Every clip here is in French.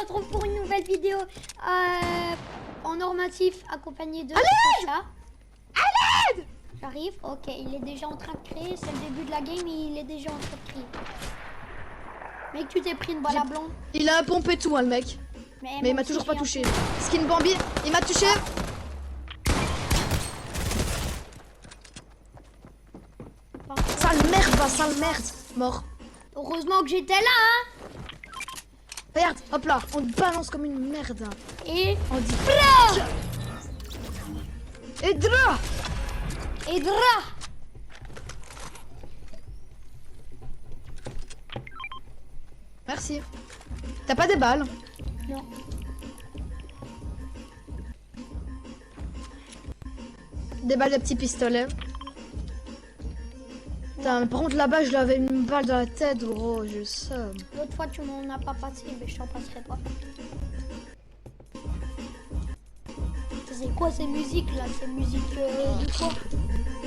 retrouve pour une nouvelle vidéo en normatif accompagné de Sacha. À l'aide! J'arrive, ok, il est déjà en train de créer, c'est le début de la game, il est déjà en train de créer. Mec, tu t'es pris une balle à blanc. Il a pompé tout, hein, le mec. Mais il m'a toujours pas touché. Skin Bambi, il m'a touché. Sale merde, va, sale merde. Mort. Heureusement que j'étais là, hein. Regarde, hop là, on te balance comme une merde. Et on dit Bra et dra. Et dra. Merci. T'as pas des balles? Non. Des balles de petits pistolets. Putain, par contre là-bas je l'avais une balle dans la tête, gros, je le somme. L'autre fois tu m'en as pas passé, mais je t'en passerai pas. C'est quoi ces musiques là? Ces musiques de quoi?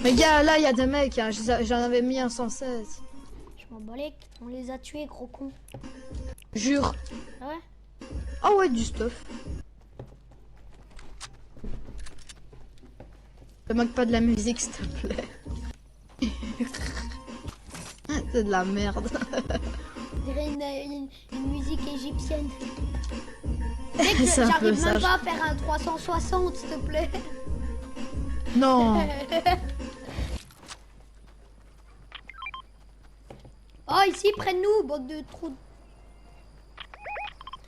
Mais gars, là il y a des mecs, hein. J'en avais mis un 116. Je m'en balèque, on les a tués, gros con. Jure. Ah ouais? Ah ouais, du stuff. Ne manque pas de la musique, s'il te plaît. C'est de la merde. On dirait une musique égyptienne. C'est un peu J'arrive ça. même pas à faire un 360, s'il te plaît. Non. Oh, ici, prenne-nous, bande de trous.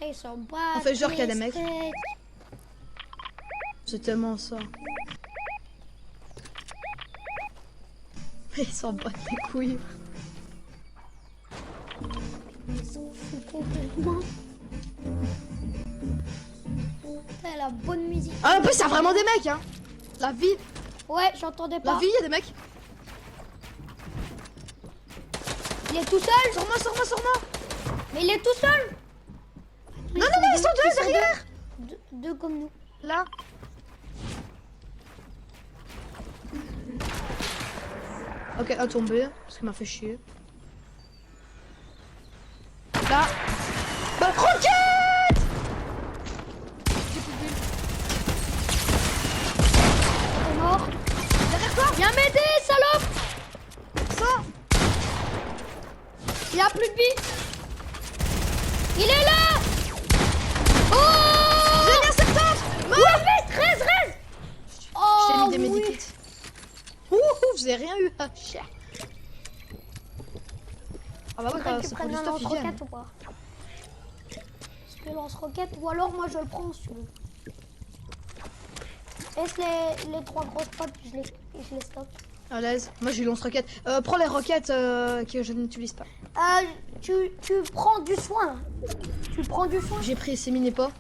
Ils sont pas. On fait genre qu'il y a des mecs. C'est tellement ça. Ils s'en battent les couilles. Ils s'en foutent complètement. C'est la bonne musique. Ah, en plus, c'est vraiment des mecs, hein. La vie. Ouais, j'entendais pas. La vie, il y a des mecs. Il est tout seul? Sur moi, sur moi, sur moi. Mais il est tout seul? Non, non, non, ils sont deux derrière. Deux comme nous. Là. Ok, à tomber, parce qu'il m'a fait chier. Là. Bah, roquette! T'es mort. Derrière toi! Viens m'aider, salope! Ça! Il a plus de vie. Il est là! Oh! J'ai mis un 70! Mort! Ouais, vite, reste! Oh, Je t'ai mis des oui. médikits. Ouh, j'ai rien eu. Ah, cher. Ah bah ouais, Faudrait que c'est tu pour prennes du un stuff, ils viennent. lance-roquette ou pas? Parce que lance-roquette, ou alors moi je le prends si tu veux. Laisse les trois grosses potes, je les stocke. À l'aise. Moi j'ai eu lance-roquette. Prends les roquettes que je n'utilise pas. Tu prends du soin. Tu prends du soin. J'ai pris ces mini-pots.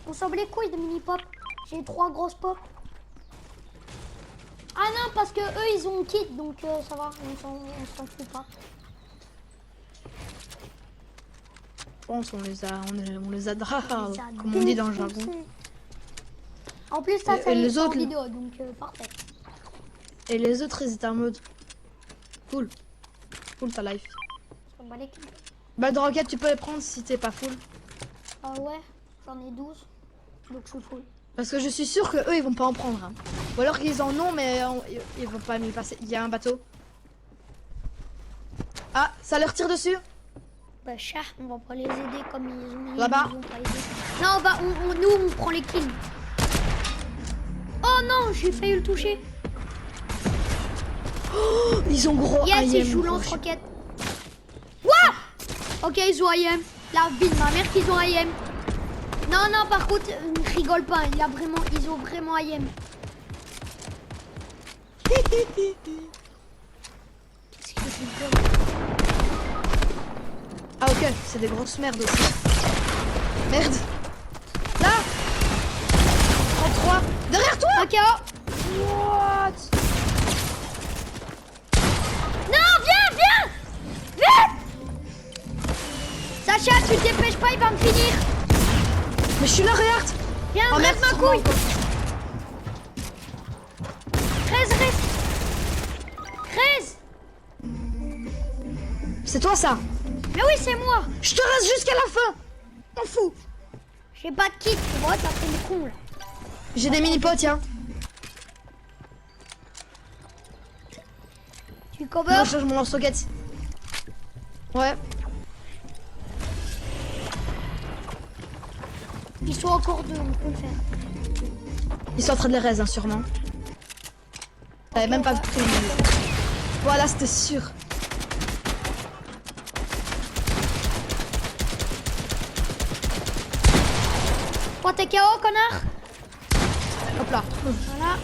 On s'en bat les couilles de mini-pop. J'ai trois grosses pop. Ah non, parce que eux ils ont kit, donc ça va, on s'en fout pas. Je pense on les a On les a comme on dit dans le défoncés. jargon. En plus ça Et c'est les en autres, vidéo, donc parfait. Et les autres ils étaient en mode full. Full ta life. On s'en bat les couilles. Bah de roquettes tu peux les prendre si t'es pas full. Ah ouais, j'en ai 12, donc je suis full. Parce que je suis sûr que eux ils vont pas en prendre. Hein. Ou alors qu'ils en ont mais ils vont pas me passer. Il y a un bateau. Ah, ça leur tire dessus. Bah chat, on va pas les aider comme ils ont. Là-bas. Ils ont pas aidé. Non, nous on prend les kills. Oh non, j'ai failli le toucher. Oh, ils ont gros Yes, IM, ils jouent gros. lance-roquette. Wouah! Ok, ils ont IM. La vie de ma mère qu'ils ont IM. Non, non, par contre, ne rigole pas. Ils ont vraiment IM. Qu'est-ce que je rigole? Ah ok, c'est des grosses merdes aussi. Merde. Là 33. Derrière toi. Ok, oh. What? Non, viens! Vite! Sacha, tu te dépêches pas, il va me finir. Mais je suis là, regarde. Viens, Oh, reste merde, ma couille. encore. Reste. C'est toi ça. Mais oui, c'est moi. Je te reste jusqu'à la fin. M'en fous. J'ai pas de kit, tu vois, ça fait le con là. J'ai des mini-pots, tiens. Tu cover? Moi, je change mon lance-roquette. Ouais. Ils sont encore deux, on peut le faire. Ils sont en train de les raise, hein, sûrement. T'avais même pas pris. Voilà, c'était sûr. Oh, t'es KO, connard? Hop là. Voilà.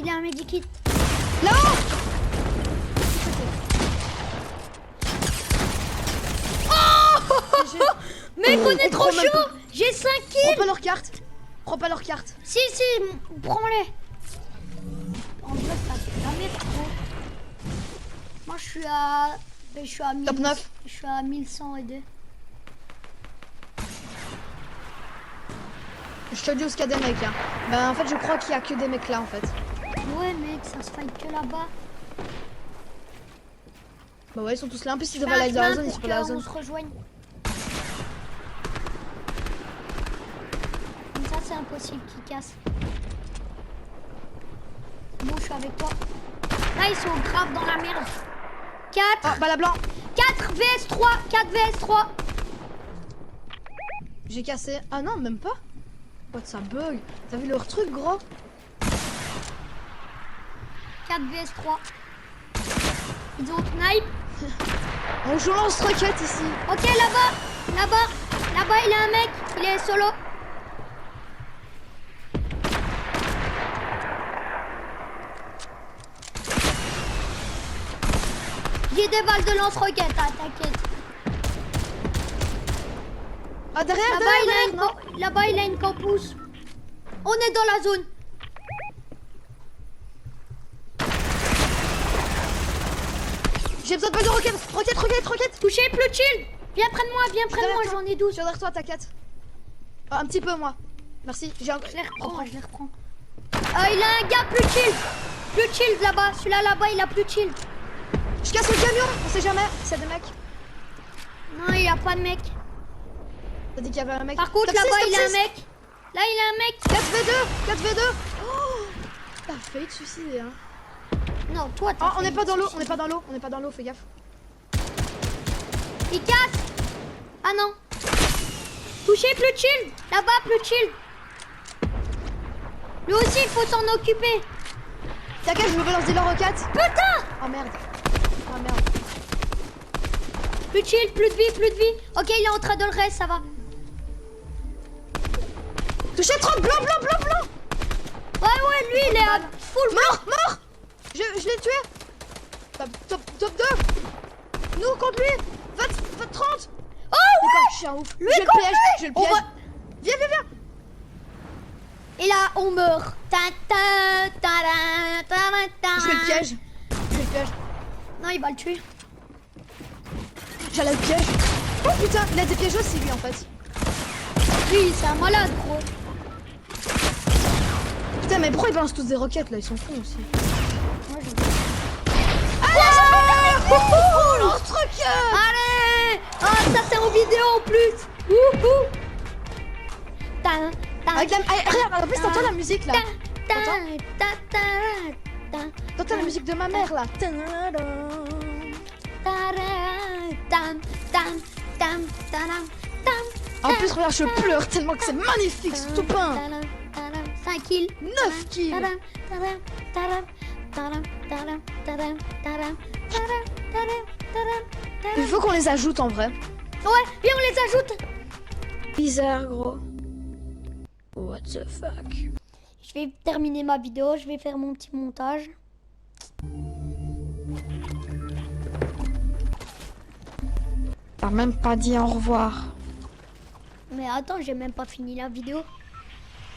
Il a un medikit. Là. Mec, on est On trop prend même chaud! pas. J'ai 5 Prends kills! pas leur carte. Prends pas leur carte. Si, prends-les. En vrai, ça fait jamais trop. Moi, je suis à 1000. Top 9. Je suis à 1102. Je te dis où qu'il y a des mecs. Hein. Ben, en fait, je crois qu'il y a que des mecs là, en fait. Ouais, mec, ça se fight que là-bas. Bah ouais, ils sont tous là. En plus, ils Fais devraient aller un dans la chemin zone, ils pour sont pas dans la qu'on zone. se rejoigne. Comme ça, c'est impossible qu'ils cassent. Bon, je suis avec toi. Là, ils sont grave dans la merde. 4, Ah, bah la blanc. 4 vs 3, 4 vs 3. J'ai cassé. Ah non, même pas. What, ça bug. T'as vu leur truc, gros? 4 vs 3. Ils ont snipe. On joue lance-roquette ici. Ok, là-bas, il y a un mec, il est solo. J'ai des balles de lance-roquette, hein, t'inquiète. Ah, derrière, Là-bas, il a une campus. On est dans la zone. J'ai besoin de balles de roquette. Roquette. Touché, plus chill. Viens près de moi, j'en ai 12. Je suis derrière toi, t'as 4. Un petit peu, moi. Merci. J'ai un... Je les reprends. Il a un gars plus chill là-bas. Celui-là là-bas, il a plus chill. Je casse le camion. On sait jamais. C'est des mecs. Non, il y a pas de mec. T'as dit qu'il y avait un mec. Par contre, Top là-bas, 6, il a top un 6. mec. Là, il a un mec. 4v2. Oh, t'as failli te suicider, hein. Non, toi, t'as Ah, on fait n'est pas une dans l'eau. suicide. Fais gaffe. Il casse. Ah non. Touché, plus chill. Là-bas, plus chill. Lui aussi, il faut s'en occuper. T'inquiète, je me balance des roquettes. Putain. Oh merde. Plus chill, plus de vie. Ok, il est en train de le reste, ça va. Touché 30, blanc. Ouais, lui, il est à full. Mort. Je l'ai tué. Top 2. Nous contre lui. 30. Oh D'accord, ouais. je suis un ouf. Lui J'ai le contre piège. lui. On va- Viens. Et là, on meurt. Ta, ta, ta, ta, ta, ta. Je fais le piège. Non, il va le tuer. J'allais le piège. Oh putain, il a des pièges aussi lui en fait. Lui, c'est un malade, gros. Putain, mais pourquoi ils balancent tous des roquettes là? Ils sont cons aussi. Moi, je... Oh, lance-roquette. Allez. Ah, ça, c'est en vidéo en plus. Wouhou. Ta, ta, Avec la... regarde, en plus t'entends la musique là. ta, T'entends ta, ta, T'entends la musique de ma mère là. En plus, regarde, je pleure tellement que c'est magnifique ce tout pain. 5 kills. 9 kills. Il faut qu'on les ajoute en vrai. Ouais, viens, on les ajoute. Bizarre, gros. What the fuck. Je vais terminer ma vidéo, je vais faire mon petit montage. T'as même pas dit au revoir. Mais attends, j'ai même pas fini la vidéo.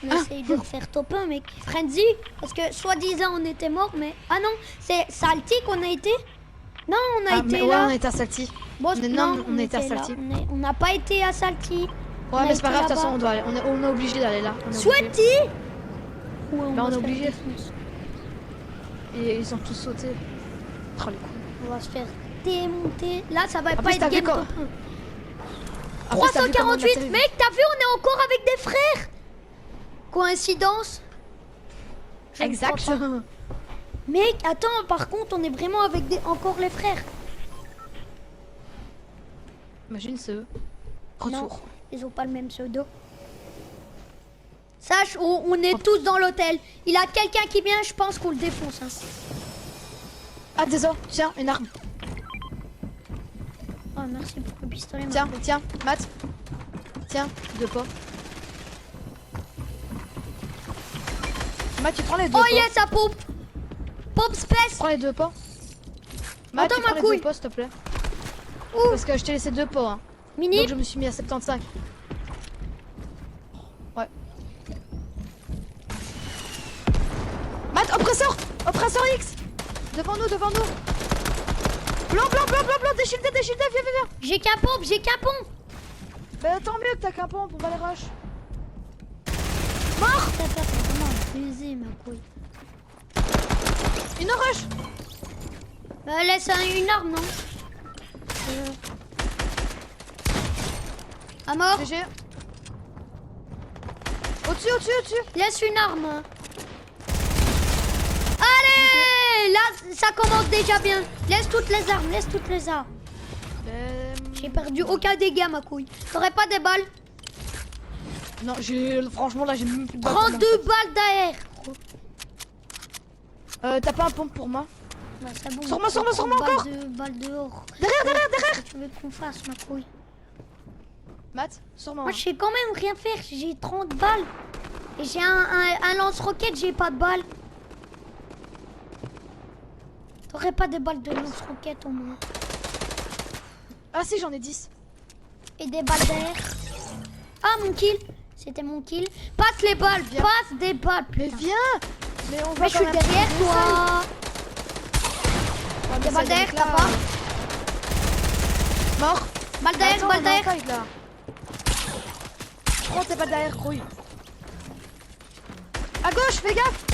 On essaye de refaire top 1, mec. Frenzy, parce que soi-disant on était mort, mais... Ah non, c'est Salty qu'on a été. Non, on a été mais là. ouais, on était à Salty. Bon, Mais non, on était à Salty. On n'a pas été à Salty. Ouais, mais c'est pas grave, de toute façon, on doit aller. On est obligé d'aller là. Sweaty. Ouais, Bah, on va est se faire obligé. défoncer. Et ils ont tous sauté. Oh les coups. On va se faire démonter. Là, ça va En pas plus, être t'as vu game quand- top 1. Après, t'as vu comment on a 348, fait- mec, t'as vu, on est encore avec des frères. Coïncidence? Je ne Exact. crois pas. Mec, attends, par contre, on est vraiment avec encore les frères. Imagine ce Non, retour. ils ont pas le même pseudo. Sache, on est tous dans l'hôtel. Il a quelqu'un qui vient, je pense qu'on le défonce. Hein. Ah, désolé, tiens, une arme. Oh, merci pour le pistolet. Tiens, Marco. tiens, Matt. Tiens, 2 pots. Matt, tu prends les 2 Oh pots. yes, ça pompe. Pompe space. Prends les 2 pots. Matt, Attends, tu ma prends les couille. 2 pots, s'il te plaît. Ouh. Parce que je t'ai laissé 2 pots. Hein. Mini. Donc je me suis mis à 75. Ouais. Matt, oppresseur. Oppresseur X. Devant nous, devant nous. Blanc, blanc, blanc, blanc, blanc. Déshieldé, déshieldé, viens, viens, viens. J'ai qu'un pompe, j'ai qu'un pompe. Bah tant mieux que t'as qu'un pompe, on va les rush. Putain, ça, c'est vraiment abusé, ma couille. Une rush. Bah, laisse une arme, non À mort. GG. Au-dessus, au-dessus, au-dessus. Laisse une arme. Allez, là, ça commence déjà bien. Laisse toutes les armes, laisse toutes les armes. J'ai perdu aucun dégât, ma couille. T'aurais pas des balles? Non, franchement là j'ai même plus de balles. Prends 2 balles derrière. T'as pas un pompe pour moi? Bah, c'est bon. Sur-moi, sur-moi, sur-moi encore. Balle dehors. Derrière, derrière, derrière. Tu veux qu'on fasse, ma couille? Matt, sur moi. Moi, je sais quand même rien faire. J'ai 30 balles. Et j'ai un lance-roquette, j'ai pas de balles. T'aurais pas des balles de lance-roquette au moins? Ah si, j'en ai 10. Et des balles derrière. Ah, mon kill. C'était mon kill. Passe les balles, Viens. passe des balles. Mais Putain. viens. Mais on va Mais je suis derrière toi. Des balles derrière, t'as pas? Mort. Balle derrière, Attends, balle on est en derrière. fight, là. Prends tes balles derrière, grouille. À gauche, fais gaffe.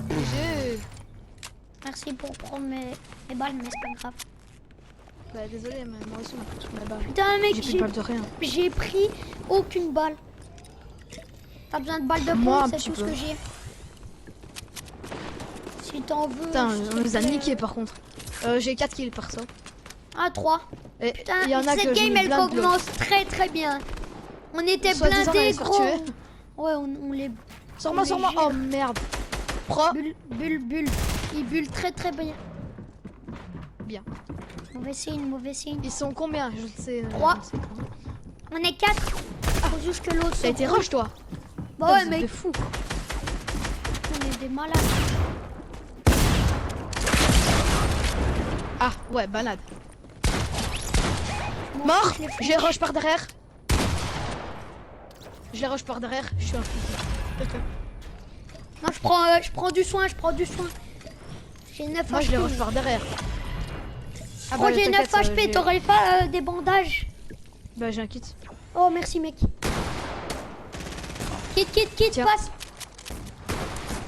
GG. Merci pour prendre mes balles, mais c'est pas grave. Bah désolé, mais moi aussi on peut toutes mes balles. Putain, mec, J'ai plus de balles de rien. j'ai pris aucune balle. T'as besoin de balles de Moi, pompe, un c'est petit tout ce peu. que j'ai. Si t'en veux. Putain, s'il te on les a plaît. niqués par contre. J'ai 4 kills perso. Ah, 3. Et Putain, il y en a cette que game, je elle commence très très bien. On était Soi-disant, on blindés, allait se faire gros. tuer. Ouais, on les. Sur moi, on sur les moi. gère. Oh merde. Pro. Bulle. Ils bullent très très bien. Bien. Mauvais signe, mauvais signe. Ils sont combien? Je ne sais. 3. je ne sais pas. On est 4. Faut juste que l'autre T'as été rush toi? Bah Putain, ouais, vous êtes mec. des fous. On est des malades. Ah ouais, balade. Moi Mort. aussi, je l'ai fait. Je les rush par derrière. Je les rush par derrière. Je suis un fou. Non, je prends du soin, J'ai 9 Moi je les HP. rush par derrière. Ah Oh, j'ai 9 t'inquiète, HP, t'aurais pas des bandages? Bah j'ai un kit. Oh, merci, mec. Kit, Tiens. passe.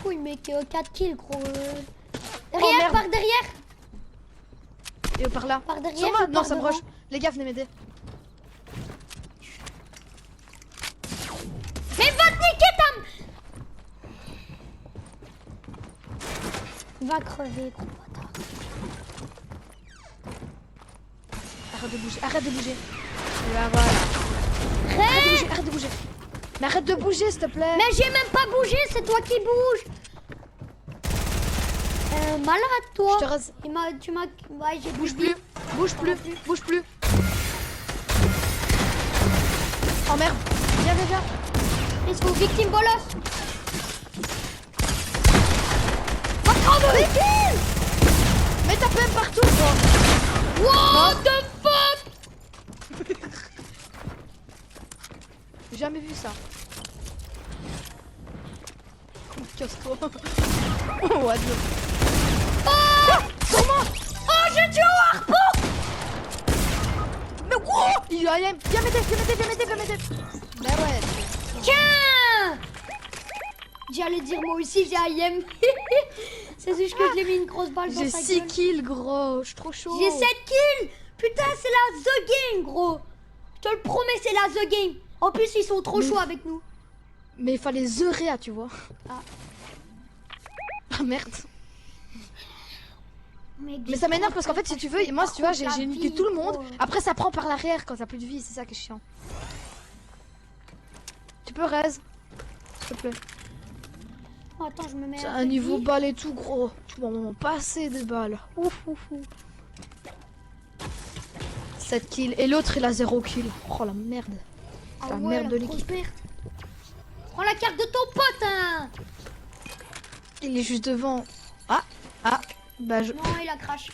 Oui, mec, 4 kills, gros. Derrière, merde. par derrière. Et par là. Par derrière Sur moi. ou Non, par ça me devant? rush. Les gars, venez m'aider. Mais va te niquer, Tam. Va crever, gros bâtard. Arrête de bouger. Arrête de bouger. Et là, voilà. Arrête. Arrête de bouger. Mais arrête de bouger, s'il te plaît. Mais j'ai même pas bougé, c'est toi qui bouges. Malade, toi. Je te rase. Tu m'as... Ouais, j'ai Bouge bougé. plus. Bouge plus. Bouge plus. Oh merde. Viens, viens, viens. Il faut victime bolos. Va crever. Mais t'as même partout, toi. What the fuck? J'ai jamais vu ça. Casse-toi. Oh, adieu. Oh, Sur moi. oh, je tue au harpon. Mais quoi? Il a viens m'aider, viens m'aider. Mais ouais. Tiens. J'allais dire moi aussi j'ai IM. C'est juste que je l'ai mis une grosse balle dans J'ai sa 6 gueule. kills, gros. Je suis trop chaud. J'ai 7 kills. Putain, c'est la The Game, gros. Je te le promets, c'est la The Game. En plus, ils sont trop chauds avec nous. Mais il fallait The Réa, tu vois. Ah. Ah merde. Mec, Mais ça m'énerve parce qu'en fait, si tu veux, moi, si tu vois, j'ai la niqué vie, tout le monde. oh. Après, ça prend par l'arrière quand t'as plus de vie, c'est ça qui est chiant. Tu peux raise, s'il te plaît. Oh, attends, je me mets C'est à un niveau vie. balle et tout, gros. Tu vas m'en passer des balles. Ouf, ouf, ouf. 7 kills. Et l'autre, il a 0 kills. Oh la merde. Ah La ouais, merde de la grosse l'équipe. perte. Prends la carte de ton pote, hein. Il est juste devant. Ah, ah. Bah, je. Non, il a crash.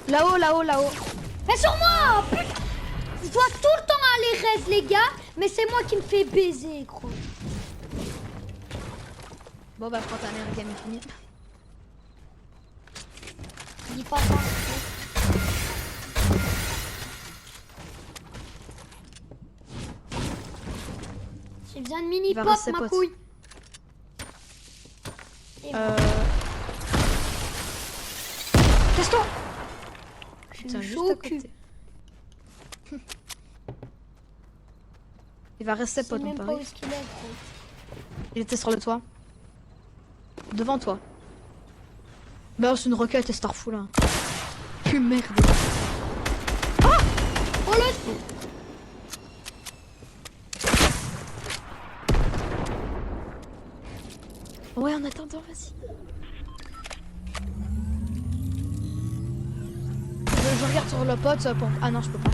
Là-haut, là-haut, là-haut. Mais sur moi, putain. Je dois tout le temps aller raise, les gars. Mais c'est moi qui me fais baiser, gros. Bon, bah, prends ta mère, game est fini. Dis pas ça. J'ai besoin de mini Il va pop, rester ma pote. couille. Et Casse-toi. je Tiens, suis juste chaud à au cul. côté. Il va rester Je sais pote, on même pas où parie. est-ce qu'il est, gros. Il était sur le toit. Devant toi. Bah, c'est une roquette et Starful. Hein. Plus merde. Oh le... Ouais, en attendant, vas-y. Je regarde sur le pote pour... Ah non, je peux pas.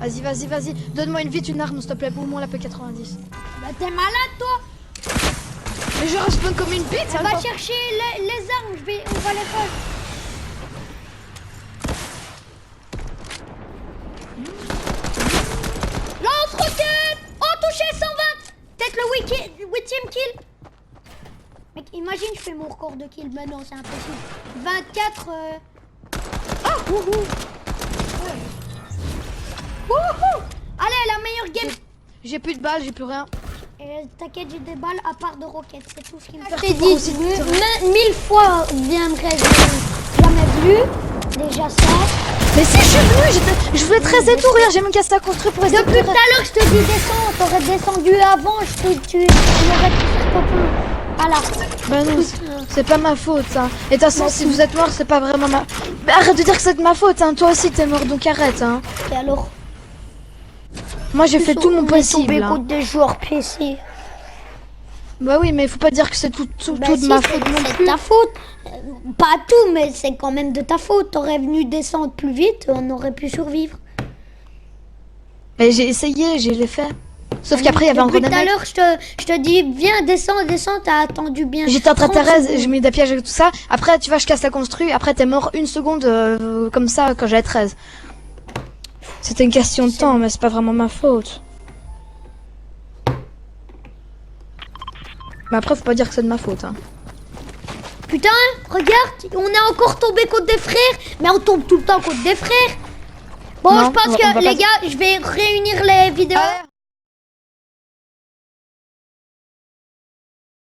Vas-y, vas-y, vas-y. Donne-moi une vite une arme, s'il te plaît. Au moins la P90. Bah t'es malade, toi. Mais je respawn comme une bite, ça On va va pas. chercher les armes, on va les faire. Lance-roquette. Oh, touché 120. Peut-être le 8ème kill. Mec, imagine, je fais mon record de kill. Mais non, c'est impossible. 24... Ah, wouhou. Ouais. Wouhou. Allez, la meilleure game. J'ai plus de balles, j'ai plus rien. T'inquiète, j'ai des balles à part de roquettes, c'est tout ce qui me fait. Faire Je t'ai tout dit, aussi vite. 1000 fois viendrai, j'ai jamais vu. Déjà ça. Mais si je suis venu, je voulais te raiser tout, regarde, j'ai même cassé à construire pour essayer de Depuis tout à l'heure, je te dis descends, t'aurais descendu avant, tu m'aurais pu faire copain. Voilà. Bah non, c'est pas ma faute, hein. Et de toute façon, si vous êtes mort, c'est pas vraiment ma... Bah, arrête de dire que c'est de ma faute, hein. Toi aussi, t'es mort, donc arrête, hein. Et alors? Moi, j'ai fait tout mon On est tombé possible, hein. contre des joueurs PC. Bah oui, mais faut pas dire que c'est tout Bah de si, ma faute non c'est plus. de ta faute. Pas tout, mais c'est quand même de ta faute. T'aurais venu descendre plus vite, on aurait pu survivre. Mais j'ai essayé, j'ai les fait. Sauf qu'après, il y avait un Depuis gros tout à mec. l'heure, je te dis, viens, descends, t'as attendu bien. J'étais en train de 30 Thérèse, secondes. je mets des pièges et tout ça. Après, tu vois, je casse la construit. Après, t'es mort une seconde comme ça quand j'avais 13. C'était une question de temps, mais c'est pas vraiment ma faute. Mais après, faut pas dire que c'est de ma faute, hein. Putain, regarde, on est encore tombé contre des frères, mais on tombe tout le temps contre des frères. Bon, Non, je pense on va que pas les gars, je vais réunir les vidéos. Ah,